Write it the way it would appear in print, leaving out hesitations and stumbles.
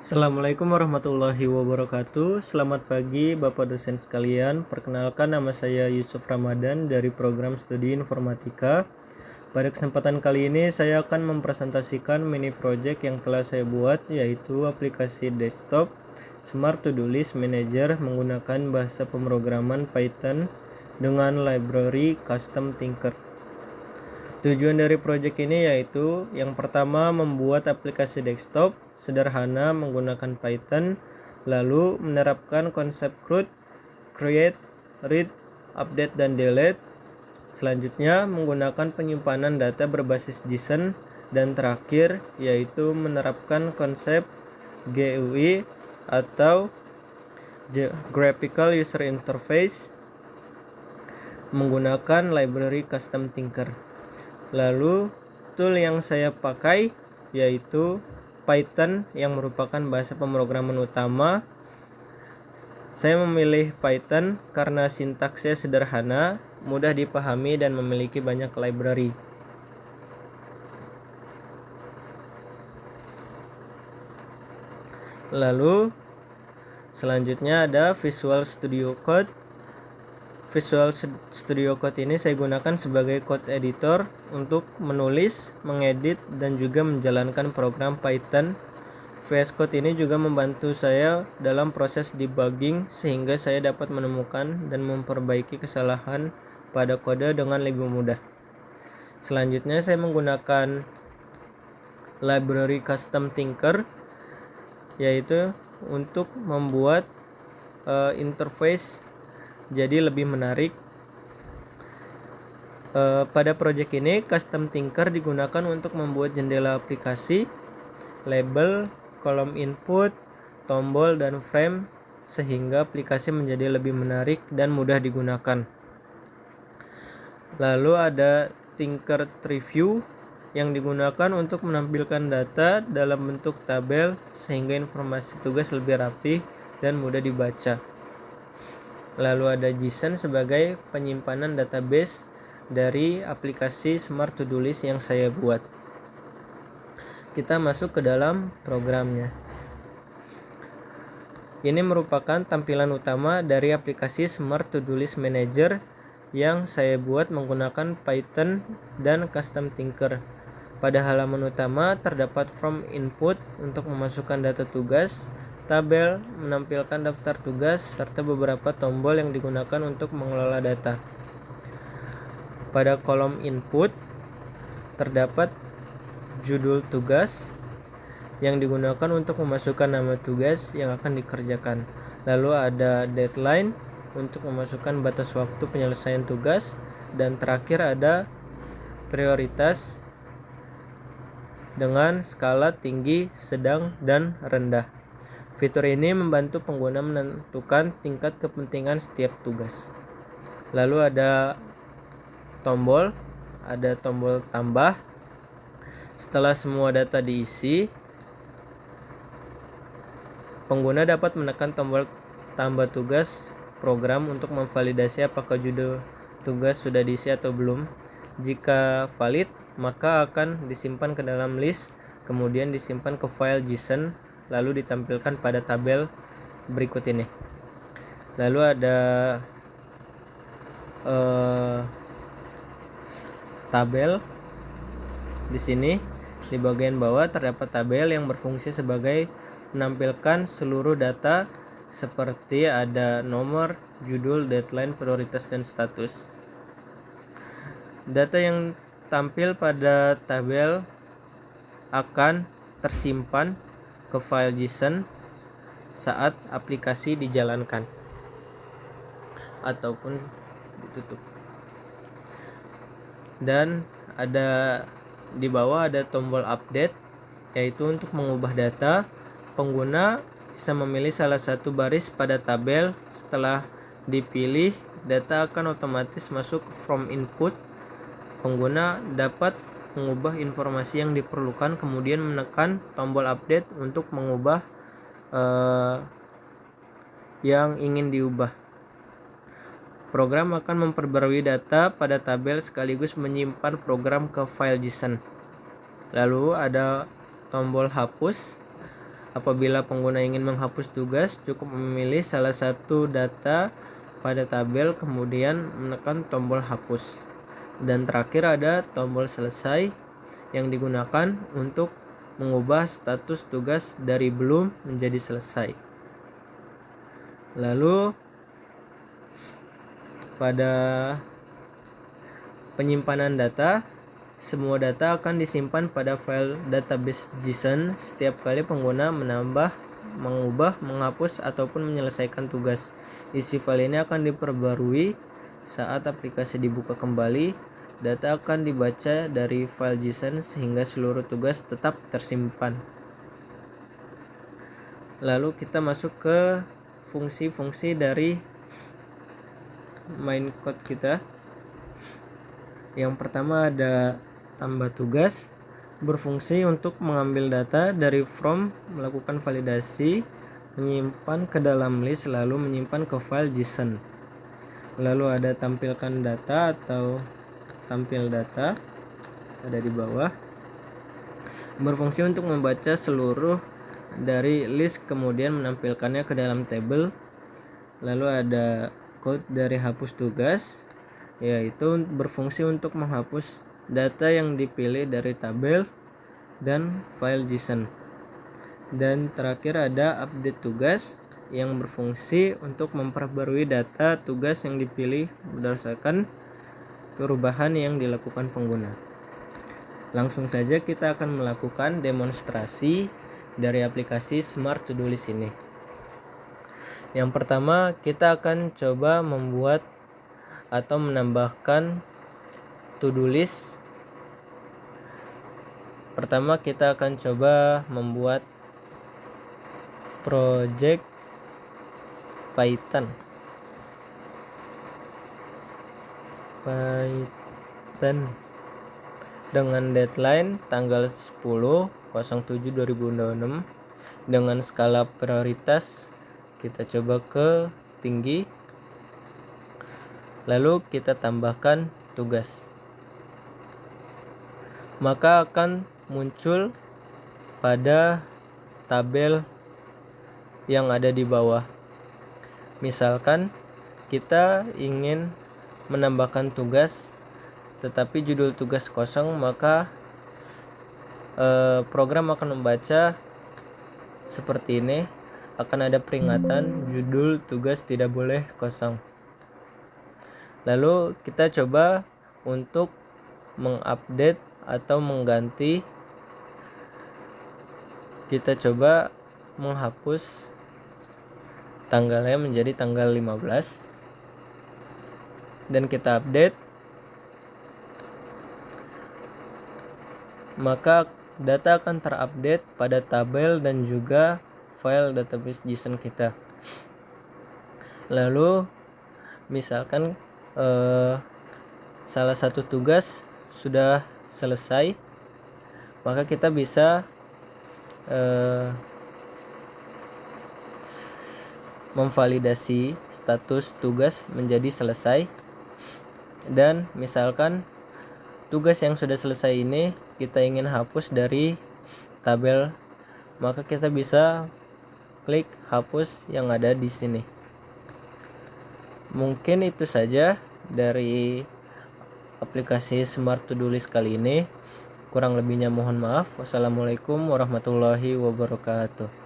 Assalamualaikum warahmatullahi wabarakatuh. Selamat pagi Bapak dosen sekalian. Perkenalkan, nama saya Yusuf Ramadan dari program studi informatika. Pada kesempatan kali ini saya akan mempresentasikan mini project yang telah saya buat, yaitu aplikasi desktop Smart To-Do List Manager menggunakan bahasa pemrograman Python dengan library Custom Tinker. Tujuan dari proyek ini yaitu yang pertama, membuat aplikasi desktop sederhana menggunakan Python, lalu menerapkan konsep CRUD, create, read, update, dan delete. Selanjutnya menggunakan penyimpanan data berbasis JSON, dan terakhir yaitu menerapkan konsep GUI atau Graphical User Interface menggunakan library Custom Tinker. Lalu tool yang saya pakai yaitu Python yang merupakan bahasa pemrograman utama. Saya memilih Python karena sintaksnya sederhana, mudah dipahami, dan memiliki banyak library. Lalu selanjutnya ada Visual Studio Code. Visual Studio Code ini saya gunakan sebagai code editor untuk menulis, mengedit, dan juga menjalankan program Python. VS Code ini juga membantu saya dalam proses debugging sehingga saya dapat menemukan dan memperbaiki kesalahan pada kode dengan lebih mudah. Selanjutnya saya menggunakan library Custom Tinker, yaitu untuk membuat interface jadi lebih menarik. Pada proyek ini Custom Tinker digunakan untuk membuat jendela aplikasi, label, kolom input, tombol, dan frame sehingga aplikasi menjadi lebih menarik dan mudah digunakan. Lalu ada Tinker Tree View yang digunakan untuk menampilkan data dalam bentuk tabel sehingga informasi tugas lebih rapi dan mudah dibaca. Lalu ada JSON sebagai penyimpanan database dari aplikasi Smart To-Do List yang saya buat. Kita masuk ke dalam programnya. Ini merupakan tampilan utama dari aplikasi Smart To-Do List Manager yang saya buat menggunakan Python dan Custom Tinker. Pada halaman utama terdapat form input untuk memasukkan data tugas, tabel menampilkan daftar tugas, serta beberapa tombol yang digunakan untuk mengelola data. Pada kolom input terdapat judul tugas yang digunakan untuk memasukkan nama tugas yang akan dikerjakan. Lalu ada deadline untuk memasukkan batas waktu penyelesaian tugas, dan terakhir ada prioritas dengan skala tinggi, sedang, dan rendah. Fitur ini membantu pengguna menentukan tingkat kepentingan setiap tugas. Lalu ada tombol tambah. Setelah semua data diisi, pengguna dapat menekan tombol tambah tugas program untuk memvalidasi apakah judul tugas sudah diisi atau belum. Jika valid, maka akan disimpan ke dalam list, kemudian disimpan ke file JSON, lalu ditampilkan pada tabel berikut ini. Lalu ada tabel di sini. Di bagian bawah terdapat tabel yang berfungsi sebagai menampilkan seluruh data seperti ada nomor, judul, deadline, prioritas, dan status. Data yang tampil pada tabel akan tersimpan ke file JSON saat aplikasi dijalankan ataupun ditutup. Dan di bawah ada tombol update, yaitu untuk mengubah data. Pengguna bisa memilih salah satu baris pada tabel. Setelah dipilih, data akan otomatis masuk ke form input. Pengguna dapat mengubah informasi yang diperlukan, kemudian menekan tombol update untuk mengubah yang ingin diubah. Program akan memperbarui data pada tabel sekaligus menyimpan program ke file JSON. Lalu ada tombol hapus. Apabila pengguna ingin menghapus tugas, cukup memilih salah satu data pada tabel kemudian menekan tombol hapus. Dan terakhir ada tombol selesai yang digunakan untuk mengubah status tugas dari belum menjadi selesai. Lalu pada penyimpanan data, semua data akan disimpan pada file database JSON setiap kali pengguna menambah, mengubah, menghapus, ataupun menyelesaikan tugas. Isi file ini akan diperbarui saat aplikasi dibuka kembali. Data akan dibaca dari file JSON sehingga seluruh tugas tetap tersimpan. Lalu kita masuk ke fungsi-fungsi dari main code kita. Yang pertama ada tambah tugas, berfungsi untuk mengambil data dari from, melakukan validasi, menyimpan ke dalam list, lalu menyimpan ke file JSON. Lalu ada tampilkan data atau tampil data, ada di bawah. Berfungsi untuk membaca seluruh dari list kemudian menampilkannya ke dalam tabel. Lalu ada code dari hapus tugas, yaitu berfungsi untuk menghapus data yang dipilih dari tabel dan file JSON. Dan terakhir ada update tugas yang berfungsi untuk memperbarui data tugas yang dipilih berdasarkan perubahan yang dilakukan pengguna. Langsung saja kita akan melakukan demonstrasi dari aplikasi Smart To Do List ini. Yang pertama, kita akan coba membuat atau menambahkan to-do list. Pertama, kita akan coba membuat project Python dengan deadline tanggal 10/07/2026 dengan skala prioritas kita coba ke tinggi, lalu kita tambahkan tugas, maka akan muncul pada tabel yang ada di bawah. Misalkan kita ingin menambahkan tugas tetapi judul tugas kosong, maka program akan membaca seperti ini, akan ada peringatan judul tugas tidak boleh kosong. Lalu kita coba untuk mengupdate atau mengganti, kita coba menghapus tanggalnya menjadi tanggal 15 dan kita update, maka data akan terupdate pada tabel dan juga file database JSON kita. Lalu misalkan salah satu tugas sudah selesai, maka kita bisa memvalidasi status tugas menjadi selesai. Dan misalkan tugas yang sudah selesai ini kita ingin hapus dari tabel, maka kita bisa klik hapus yang ada di sini. Mungkin itu saja dari aplikasi Smart To Do List kali ini. Kurang lebihnya mohon maaf. Wassalamualaikum warahmatullahi wabarakatuh.